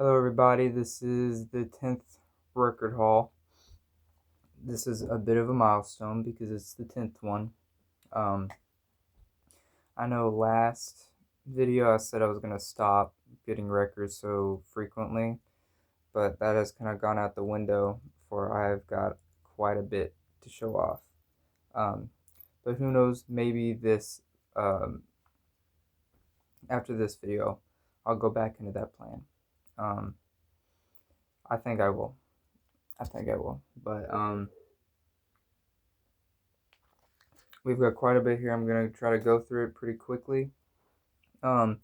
Hello, everybody. This is the 10th record haul. This is a bit of a milestone because it's the 10th one. Um, I know last video I said I was going to stop getting records so frequently, but that has kind of gone out the window for I've got quite a bit to show off. Um, but who knows, maybe um, after this video, I'll go back into that plan. Um, I think I will. I think I will. But we've got quite a bit here. I'm going to try to go through it pretty quickly. Um,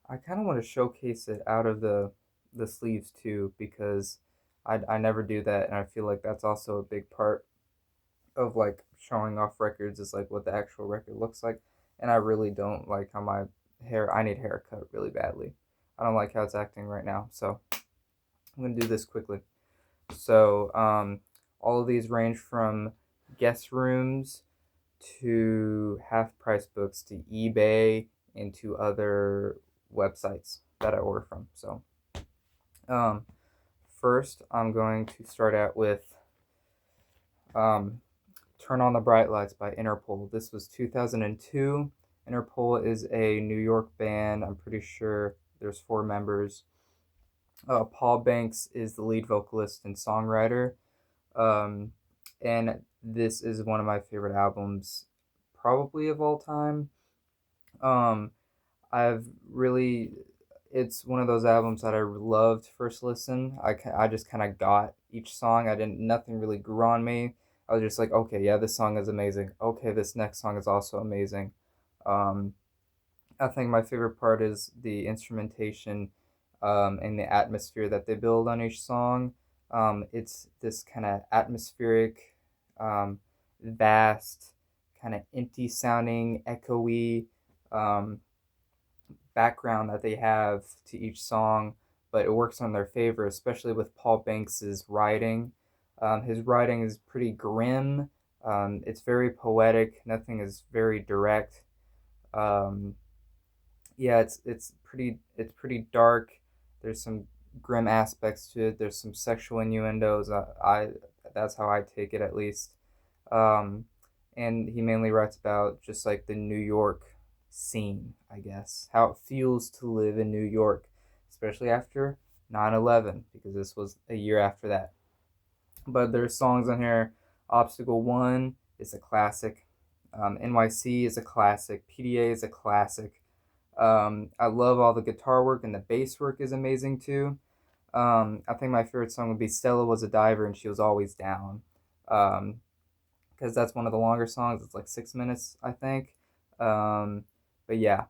I kind of want to showcase it out of the sleeves too because I never do that, and I feel like that's also a big part of like showing off records is like what the actual record looks like. And I really don't like how my hair. I need haircut really badly. I don't like how it's acting right now, so I'm gonna do this quickly. So all of these range from guest rooms to half price books to eBay and to other websites that I order from. So, um, first, I'm going to start out with um, Turn on the Bright Lights by Interpol. This was 2002. Interpol is a New York band. I'm pretty sure there's four members. Paul Banks is the lead vocalist and songwriter. Um, and this is one of my favorite albums, probably of all time. Um, I've really, it's one of those albums that I loved first listen. I just kind of got each song. Nothing really grew on me. I was just like, okay, yeah, this song is amazing. Okay, this next song is also amazing. Um, I think my favorite part is the instrumentation and the atmosphere that they build on each song. It's this kind of atmospheric, um, vast, kind of empty sounding, echoey um, background that they have to each song, but it works on their favor, especially with Paul Banks's writing. His writing is pretty grim. It's very poetic. Nothing is very direct. Um, yeah, it's pretty dark. There's some grim aspects to it. There's some sexual innuendos. I That's how I take it at least. Um, and he mainly writes about just like the New York scene, I guess, how it feels to live in New York, especially after 9/11, because this was a year after that. But there's songs on here. Obstacle One is a classic. NYC is a classic. PDA is a classic. I love all the guitar work, and the bass work is amazing too. I think my favorite song would be Stella Was a Diver and She Was Always Down. Um, because that's one of the longer songs. It's like 6 minutes, I think. Um, but yeah,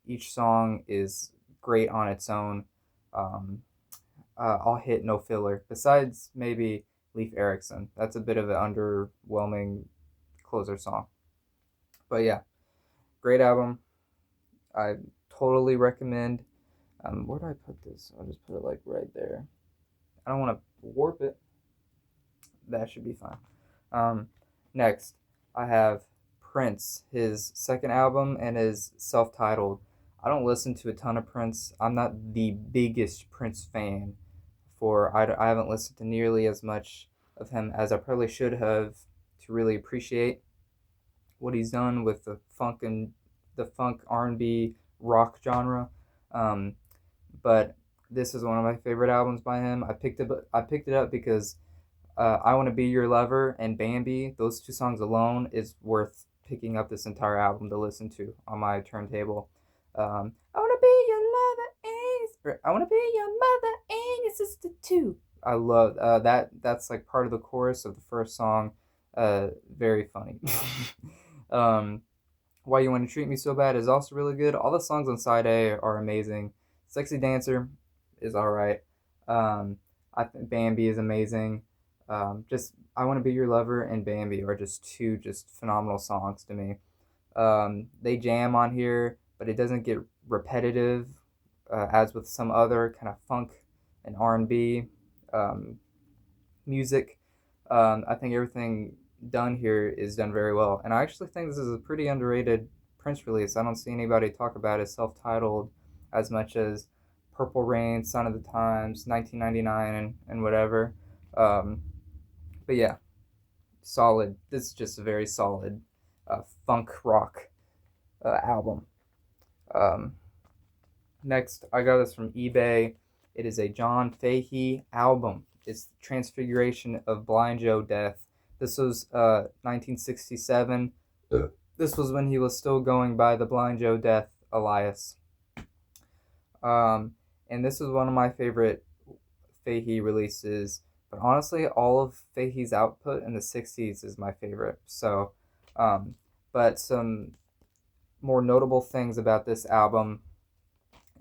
each song is great on its own. Um, All hit, no filler. Besides maybe Leif Erikson, that's a bit of an underwhelming closer song. But yeah, great album. I totally recommend. Where do I put this? I'll just put it like right there. I don't want to warp it. That should be fine. Um, Next, I have Prince, his second album, and his self titled. I don't listen to a ton of Prince. I'm not the biggest Prince fan. I haven't listened to nearly as much of him as I probably should have to really appreciate what he's done with the funk R&B rock genre. Um, but this is one of my favorite albums by him. I picked it up because I Want to Be Your Lover and Bambi, those two songs alone is worth picking up this entire album to listen to on my turntable. I want to be your lover I want to be your mother and your sister too. I love that. That's like part of the chorus of the first song. Very funny. um, Why You Want to Treat Me So Bad is also really good. All the songs on side A are amazing. Sexy Dancer is all right. I think Bambi is amazing. Just I Want to Be Your Lover and Bambi are just two just phenomenal songs to me. They jam on here, but it doesn't get repetitive as with some other kind of funk and R&B um, music. I think everything done here is done very well, and I actually think this is a pretty underrated Prince release. I don't see anybody talk about his self-titled as much as Purple Rain, Sign of the Times, 1999, and whatever. Um, but yeah, solid. This is just a very solid funk rock album. Um, Next, I got this from eBay. It is a John Fahey album. It's Transfiguration of Blind Joe Death. This was 1967. This was when he was still going by the Blind Joe Death alias. Um, and this is one of my favorite Fahey releases. But honestly, all of Fahey's output in the 60s is my favorite. So, um, but some more notable things about this album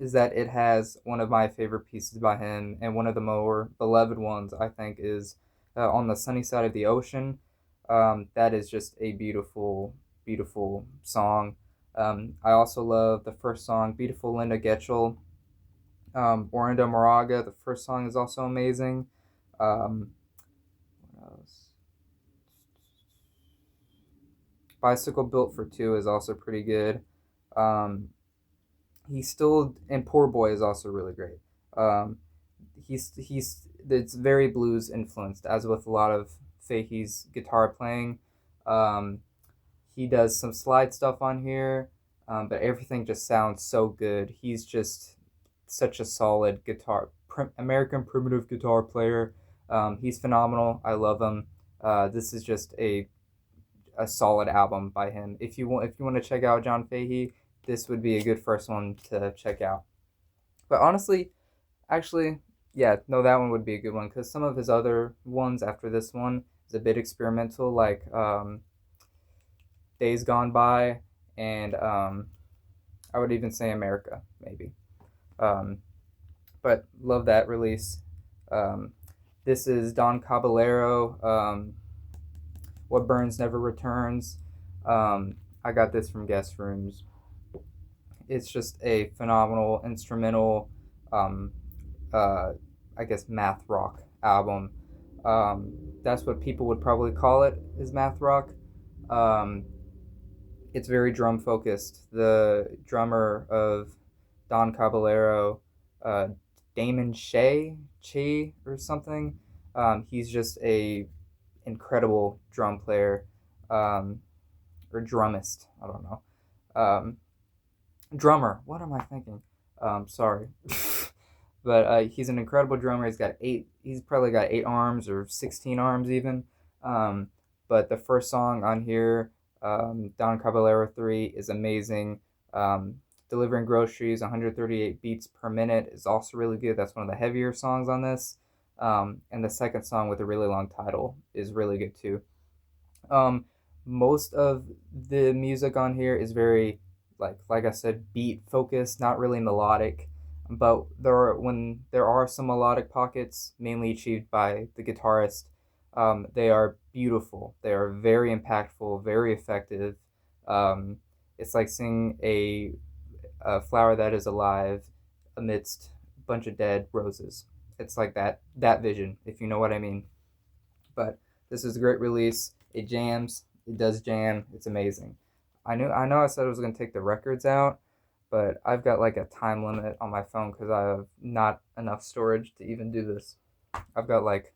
is that it has one of my favorite pieces by him, and one of the more beloved ones, I think, is On the Sunny Side of the Ocean. That is just a beautiful, beautiful song. I also love the first song, Beautiful Linda Getchell. Orinda Moraga, the first song is also amazing. Um, what else? Bicycle Built for Two is also pretty good. Um, he's still, and Poor Boy is also really great. Um, he's it's very blues influenced, as with a lot of Fahey's guitar playing. Um, he does some slide stuff on here, but everything just sounds so good. He's just such a solid American primitive guitar player. He's phenomenal. I love him. This is just a solid album by him. If you want to check out John Fahey, this would be a good first one to check out. But honestly, actually, yeah, no, that one would be a good one because some of his other ones after this one is a bit experimental, like Days Gone By, and I would even say America, maybe. Um, but love that release. Um, this is Don Caballero. What Burns Never Returns. I got this from Guest Rooms. It's just a phenomenal instrumental, um, uh, I guess, math rock album. That's what people would probably call it, is math rock. Um, it's very drum focused. The drummer of Don Caballero, uh, Damon Che or something. He's just a incredible drum player, um, or drummist. I don't know. Um, Drummer. What am I thinking? Sorry, but he's an incredible drummer. He's got eight. He's probably got 8 arms or 16 arms even. Um, but the first song on here, Don Caballero 3, is amazing. Um, Delivering Groceries, 138 beats per minute, is also really good. That's one of the heavier songs on this. And the second song with a really long title is really good too. Um, Most of the music on here is very, like I said, beat focused, not really melodic. But when there are some melodic pockets, mainly achieved by the guitarist, they are beautiful. They are very impactful, very effective. Um, it's like seeing a flower that is alive amidst a bunch of dead roses. It's like that vision, if you know what I mean. But this is a great release. It jams. It does jam. It's amazing. I know I said I was gonna take the records out, but I've got like a time limit on my phone because I have not enough storage to even do this. I've got like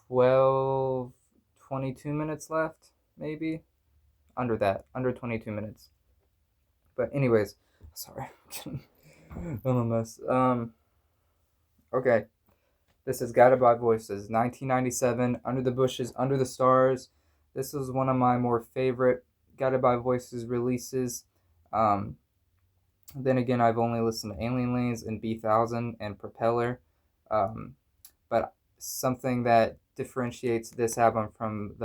12, 22 minutes left, maybe. Under that, under 22 minutes. But anyways, sorry. I'm a mess. Okay. This is Guided by Voices, 1997, Under the Bushes, Under the Stars. This is one of my more favorite Guided by Voices releases. Um, then again, I've only listened to Alien Lanes and B1000 and Propeller. But something that differentiates this album from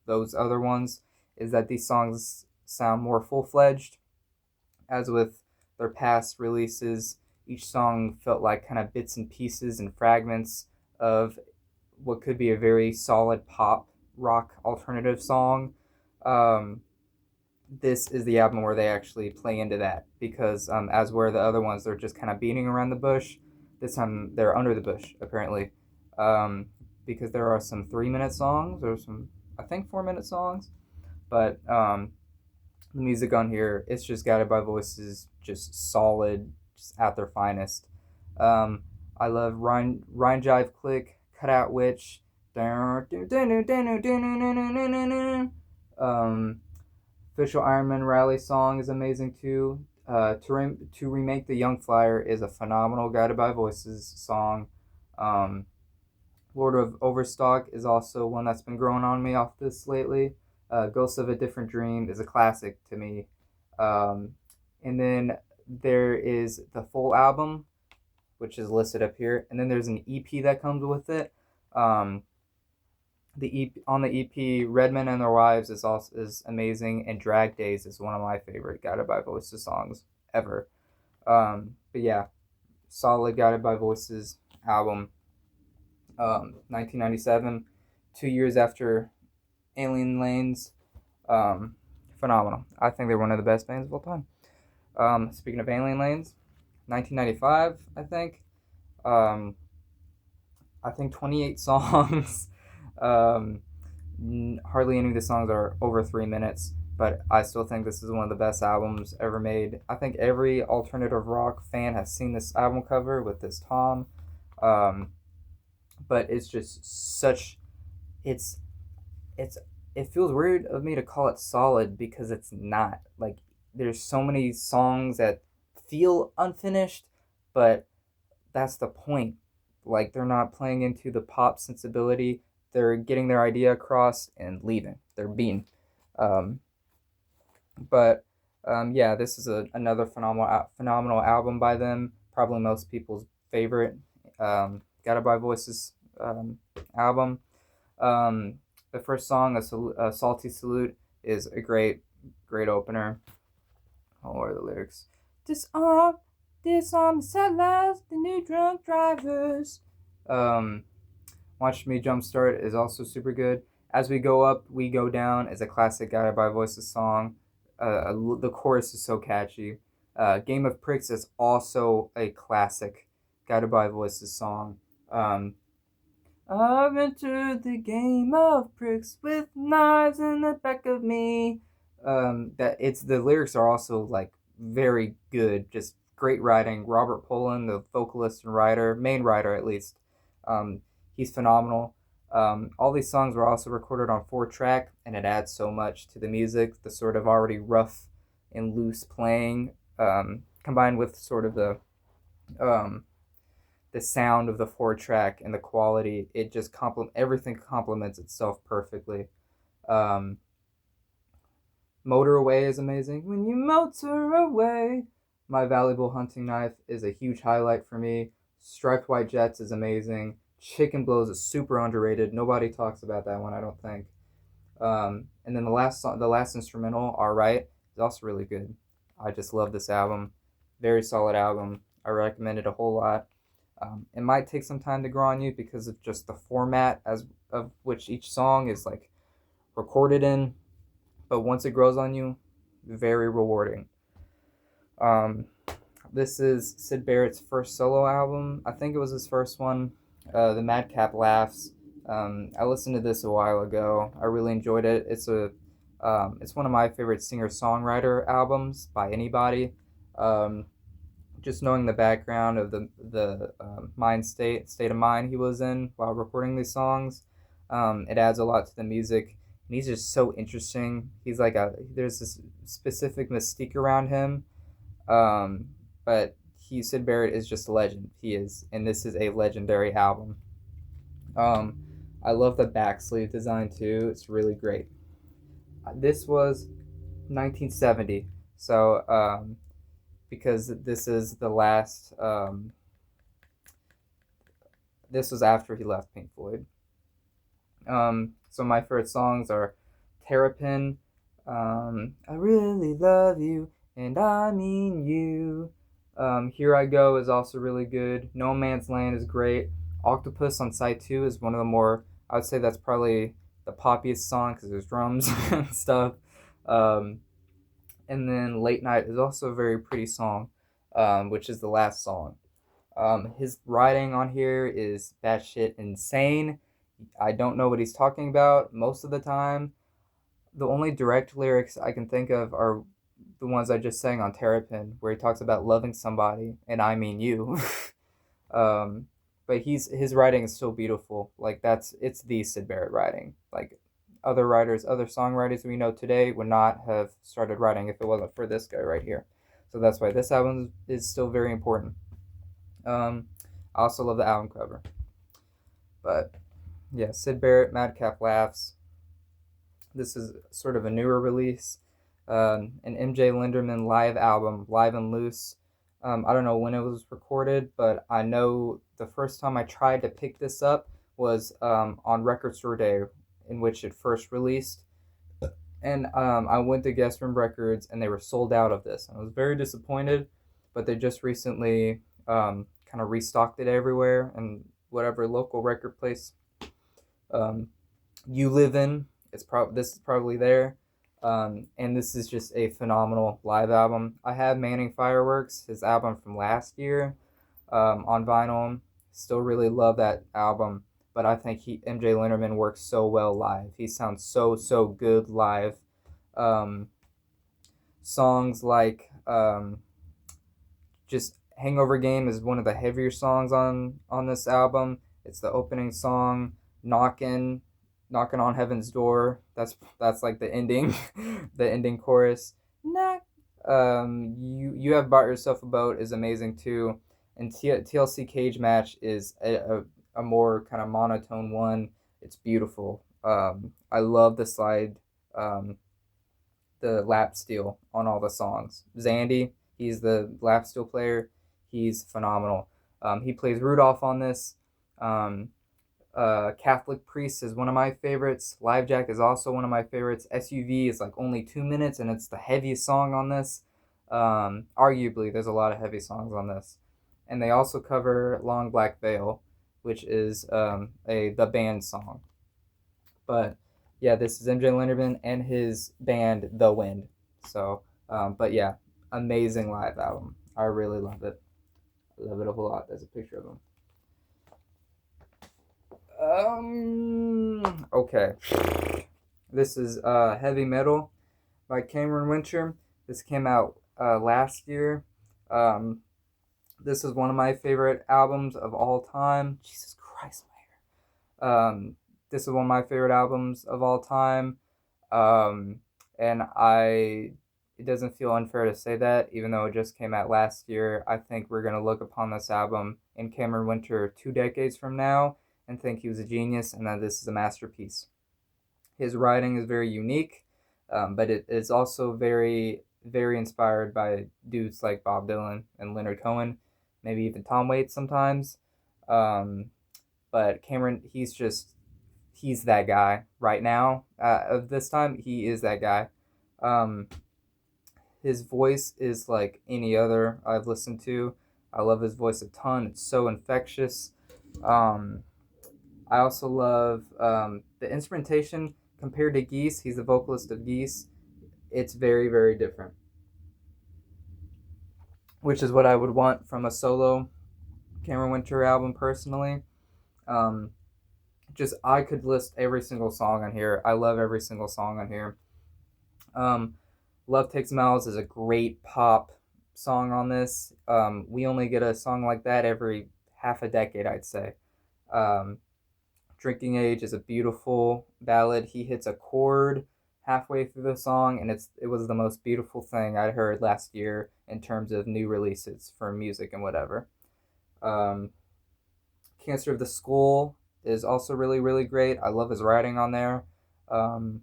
those other ones is that these songs sound more full fledged. As with their past releases, each song felt like kind of bits and pieces and fragments of what could be a very solid pop rock alternative song. Um, this is the album where they actually play into that because, as where the other ones, they're just kind of beating around the bush. This time they're under the bush, apparently, um, because there are some 3-minute songs or some, I think, 4-minute songs, but the music on here, it's just Guided by Voices, just solid, just at their finest. Um, I love Rhyme Jive Click, Cut Out Witch. Um, Official Iron Man Rally song is amazing too. To remake the Young Flyer is a phenomenal Guided by Voices song. Um, Lord of Overstock is also one that's been growing on me off this lately. Ghosts of a Different Dream is a classic to me. Um, and then there is the full album, which is listed up here, and then there's an EP that comes with it. Um, the EP on the EP, Redmen and Their Wives is amazing, and Drag Days is one of my favorite Guided by Voices songs ever. But yeah, solid Guided by Voices album. 1997, 2 years after Alien Lanes. Um, Phenomenal. I think they're one of the best bands of all time. Speaking of Alien Lanes, 1995, I think. Um, I think 28 songs. um, Hardly any of the songs are over 3 minutes, but I still think this is one of the best albums ever made. I think every alternative rock fan has seen this album cover with this Tom. Um, but it's just such it's it's it feels weird of me to call it solid because it's not. Like there's so many songs that feel unfinished, but that's the point. Like they're not playing into the pop sensibility. They're getting their idea across and leaving. They're being. Um, but yeah, this is another phenomenal album by them. Probably most people's favorite. Gotta Buy Voices album. Um, the first song, a Salty Salute, is a great opener. Oh, what are the lyrics? Disarm, disarm the settlers, the new drunk drivers. Um, Watch Me Jumpstart is also super good. As We Go Up, We Go Down is a classic Guided by Voices song. The chorus is so catchy. Game of Pricks is also a classic Guided by Voices song. I've entered the game of pricks with knives in the back of me. That it's the lyrics are also like very good, just great writing. Robert Poland, the vocalist and writer, main writer at least, um, he's phenomenal. All these songs were also recorded on 4-track, and it adds so much to the music. The sort of already rough and loose playing, combined with sort of um, the sound of the 4-track and the quality, it just everything complements itself perfectly. Um, Motor Away is amazing. When you motor away, My Valuable Hunting Knife is a huge highlight for me. Striped White Jets is amazing. Chicken Blows is super underrated. Nobody talks about that one, I don't think. And then the last instrumental, All Right, is also really good. I just love this album. Very solid album. I recommend it a whole lot. It might take some time to grow on you because of just the format as of which each song is like recorded in, but once it grows on you, very rewarding. Um, this is Syd Barrett's first solo album. I think it was his first one. The Madcap Laughs. I listened to this a while ago. I really enjoyed it. It's one of my favorite singer-songwriter albums by anybody. Um, just knowing the background of the mind state of mind he was in while recording these songs, it adds a lot to the music. And he's just so interesting. He's like there's this specific mystique around him, but Syd Barrett is just a legend. He is, and this is a legendary album. Um, I love the back sleeve design too. It's really great. This was 1970, so because this is the last. This was after he left Pink Floyd. So my favorite songs are Terrapin, I Really Love You, and I Mean You. Here I Go is also really good. No Man's Land is great. Octopus on Side 2 is one of the more, I would say that's probably the poppiest song because there's drums and stuff. Um, and then Late Night is also a very pretty song, which is the last song. His writing on here is batshit insane. I don't know what he's talking about most of the time. The only direct lyrics I can think of are the ones I just sang on Terrapin, where he talks about loving somebody, and I mean you. Um, but his writing is so beautiful. Like it's the Syd Barrett writing. Like other writers, other songwriters we know today would not have started writing if it wasn't for this guy right here. So that's why this album is still very important. Um, I also love the album cover. But yeah, Syd Barrett, Madcap Laughs. This is sort of a newer release. An MJ Linderman live album, Live and Loose. I don't know when it was recorded, but I know the first time I tried to pick this up was on Record Store Day, in which it first released. And I went to Guest Room Records, and they were sold out of this. And I was very disappointed, but they just recently kind of restocked it everywhere, and whatever local record place um, you live in. This is probably there, and this is just a phenomenal live album. I have Manning Fireworks, his album from last year, on vinyl. Still really love that album, but I think MJ Linderman works so well live. He sounds so good live. Um, Songs like just Hangover Game is one of the heavier songs on this album. It's the opening song, Knockin', Knocking on Heaven's Door. That's like the ending, the ending chorus. Knock. You have bought yourself a boat is amazing too, and TLC Cage Match is a more kind of monotone one. It's beautiful. I love the slide, um, the lap steel on all the songs. Zandy, he's the lap steel player. He's phenomenal. He plays Rudolph on this. Um, Catholic Priest is one of my favorites. Live Jack is also one of my favorites. SUV is like only 2 minutes, and it's the heaviest song on this. Arguably, there's a lot of heavy songs on this. And they also cover Long Black Veil, which is a the band song. But yeah, this is MJ Linderman and his band The Wind. So, but yeah, amazing live album. I really love it. I love it a whole lot. There's a picture of him. Okay. This is Heavy Metal by Cameron Winter. This came out last year. Um, this is one of my favorite albums of all time. Jesus Christ, my hair. This is one of my favorite albums of all time. Um, and it doesn't feel unfair to say that, even though it just came out last year. I think we're going to look upon this album in Cameron Winter 2 decades from now and think he was a genius and that this is a masterpiece. His writing is very unique, but it is also very inspired by dudes like Bob Dylan and Leonard Cohen, maybe even Tom Waits sometimes. Um, but Cameron, he's that guy right now. Of this time, he is that guy. Um, his voice is like any other I've listened to. I love his voice a ton. It's so infectious. Um, I also love the instrumentation compared to Geese. He's the vocalist of Geese. It's very different, which is what I would want from a solo Cameron Winter album personally. Um, just I could list every single song on here. I love every single song on here. Um, Love Takes Miles is a great pop song on this. We only get a song like that every half a decade, I'd say. Um, Drinking Age is a beautiful ballad. He hits a chord halfway through the song, and it was the most beautiful thing I'd heard last year in terms of new releases for music and whatever. Um, Cancer of the Skull is also really great. I love his writing on there. Um,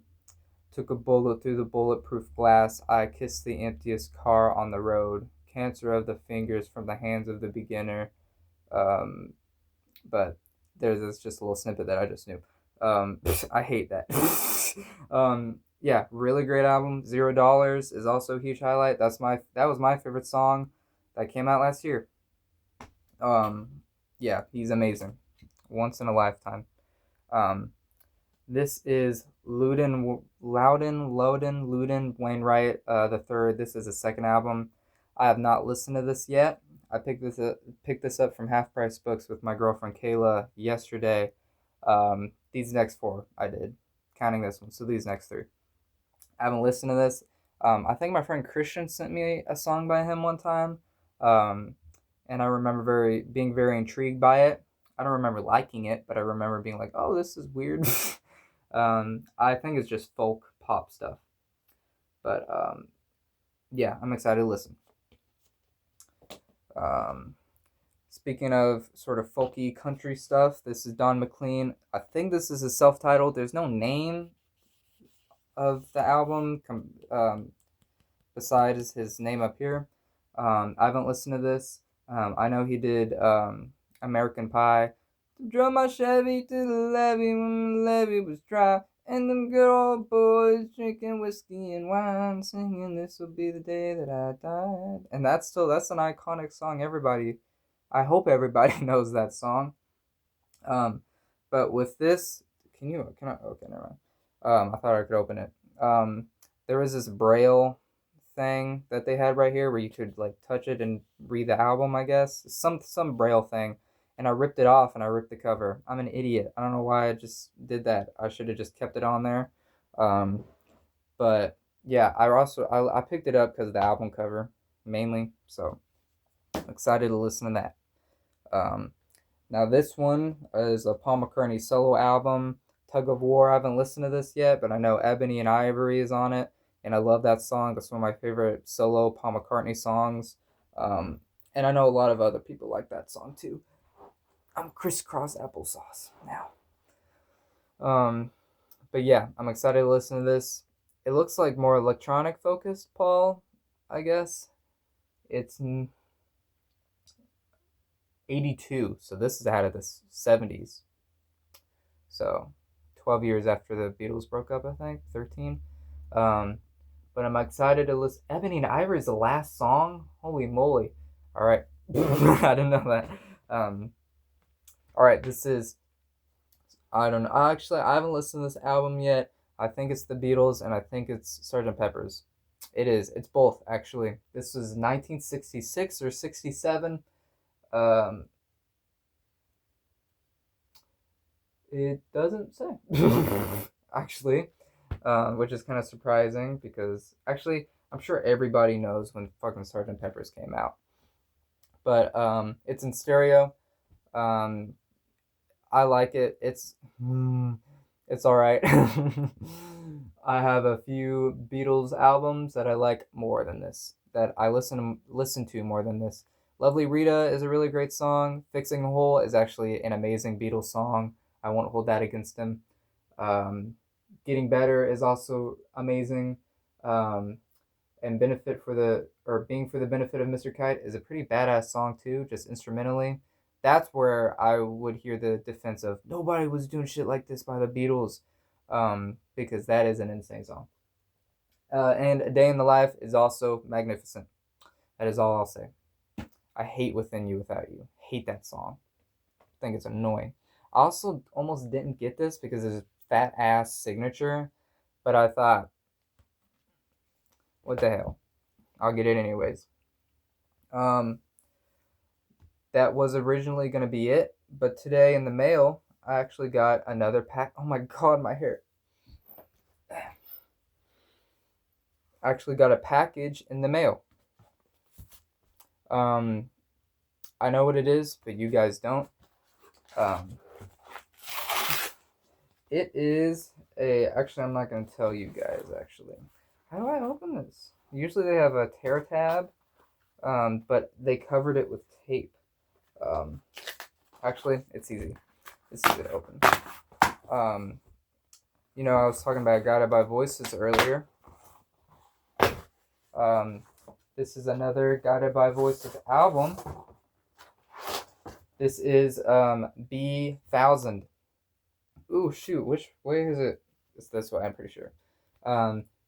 Took a bullet through the bulletproof glass. I kissed the emptiest car on the road. Cancer of the fingers from the hands of the beginner. Um, but there's just a little snippet that I just knew. I hate that. Yeah, really great album. $0 is also a huge highlight. That was my favorite song that came out last year. Um, yeah, he's amazing. Once in a lifetime. Um, this is Loudon Wainwright the third. This is his second album. I have not listened to this yet. I picked this up from Half Price Books with my girlfriend Kayla yesterday. These next four I did, counting this one. So these next three, I haven't listened to this. I think my friend Christian sent me a song by him one time, um, and I remember being very intrigued by it. I don't remember liking it, but I remember being like, "Oh, this is weird." I think it's just folk pop stuff, but yeah, I'm excited to listen. Um, Speaking of sort of folky country stuff, this is Don McLean. I think this is a self-titled. There's no name of the album besides his name up here. I haven't listened to this. I know he did American Pie. Drove my Chevy to the levee when the levee was dry. And them good old boys drinking whiskey and wine, singing "This will be the day that I died." And that's an iconic song. I hope everybody knows that song. Um, but with this, can I? Okay, never mind. I thought I could open it. Um, there was this Braille thing that they had right here where you could like touch it and read the album. I guess some Braille thing, and I ripped it off and I ripped the cover. I'm an idiot. I don't know why I just did that. I should have just kept it on there. Um, but yeah, I picked it up because of the album cover mainly. So I'm excited to listen to that. Um, Now this one is a Paul McCartney solo album, Tug of War. I haven't listened to this yet, but I know Ebony and Ivory is on it, and I love that song. That's one of my favorite solo Paul McCartney songs. Um, and I know a lot of other people like that song too. I'm crisscross applesauce now. Um, but yeah, I'm excited to listen to this. It looks like more electronic focused, Paul. I guess it's 82, so this is out of the 70s. So 12 years after the Beatles broke up, I think 13. Um, but I'm excited to listen. Ebony and Ivory is the last song. Holy moly! All right, I didn't know that. Um, all right, this is I don't know. Actually, I haven't listened to this album yet. I think it's the Beatles, and I think it's Sgt. Pepper's. It is. It's both actually. This was 1966 or 67. Um, it doesn't say actually, which is kind of surprising because actually I'm sure everybody knows when fucking Sgt. Pepper's came out, but it's in stereo. Um, I like it. It's all right. I have a few Beatles albums that I like more than this. That I listen to more than this. Lovely Rita is a really great song. Fixing a Hole is actually an amazing Beatles song. I won't hold that against them. Um, Getting Better is also amazing. Um, and benefit for the or being for the benefit of Mr. Kite is a pretty badass song too, just instrumentally. That's where I would hear the defense of nobody was doing shit like this by the Beatles, because that is an insane song. And A Day in the Life is also magnificent. That is all I'll say. I hate Within You Without You. Hate that song. I think it's annoying. I also almost didn't get this because it's a fat ass signature, but I thought, what the hell? I'll get it anyways. Um, that was originally going to be it, but today in the mail, I actually got another pack. Oh my god, my hair. I actually got a package in the mail. Um, I know what it is, but you guys don't. Um, it is a. Actually, I'm not going to tell you guys, actually. How do I open this? Usually they have a tear tab, but they covered it with tape. Um, Actually, it's easy. It's easy to open. Um, I was talking about Guided by Voices earlier. Um, this is another Guided by Voices album. This is B1000. Ooh, shoot, which way is it? It's this way, I'm pretty sure.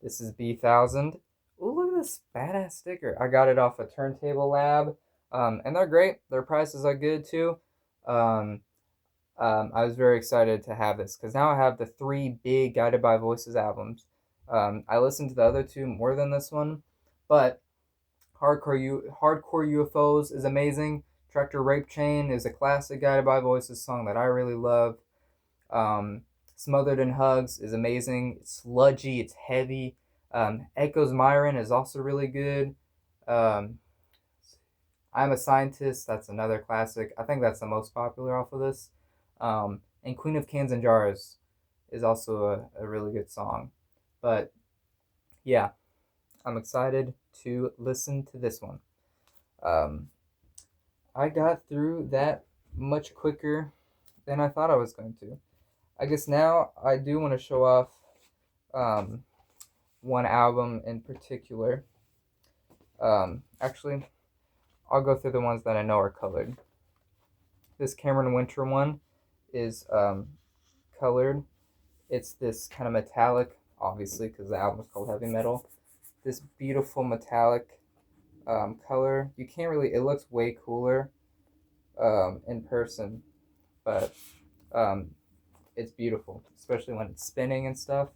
This is B1000. Ooh, look at this badass sticker. I got it off a Turntable Lab. And they're great. Their prices are good too. Um, I was very excited to have this because now I have the three big Guided by Voices albums. I listened to the other two more than this one, but Hardcore UFOs is amazing. Tractor Rape Chain is a classic Guided by Voices song that I really love. Smothered in Hugs is amazing. It's sludgy, it's heavy. Echoes Myron is also really good. Um, I'm a Scientist, that's another classic. I think that's the most popular off of this. And Queen of Cans and Jars is also a really good song. But yeah, I'm excited to listen to this one. Um, I got through that much quicker than I thought I was going to. I guess now I do want to show off um, one album in particular. Actually, I'll go through the ones that I know are colored. This Cameron Winter one is colored. It's this kind of metallic, obviously, because the album is called Heavy Metal. This beautiful metallic color. You can't really. It looks way cooler in person, but um, it's beautiful, especially when it's spinning and stuff.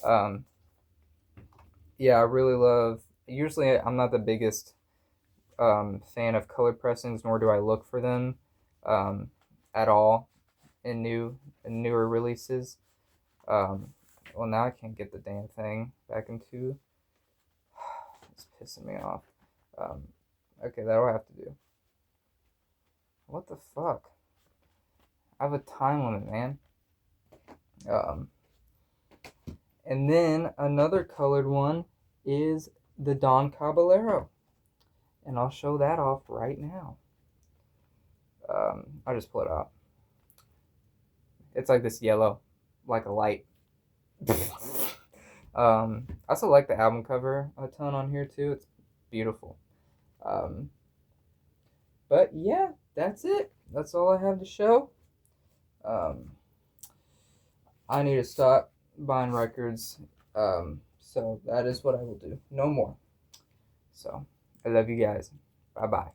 Um, yeah, I really love. Usually, I'm not the biggest fan of color pressings, nor do I look for them um, at all in newer releases. Um, well, now I can't get the damn thing back into. It's pissing me off. Um, okay, that'll have to do. What the fuck? I have a time limit, man. Um, and then another colored one is the Don Caballero, and I'll show that off right now. I'll just pull it up. It's like this yellow, like a light. I also like the album cover a ton on here too. It's beautiful. Um, but yeah, that's it. That's all I have to show. Um, I need to stop buying records. So that is what I will do. No more. So I love you guys. Bye bye.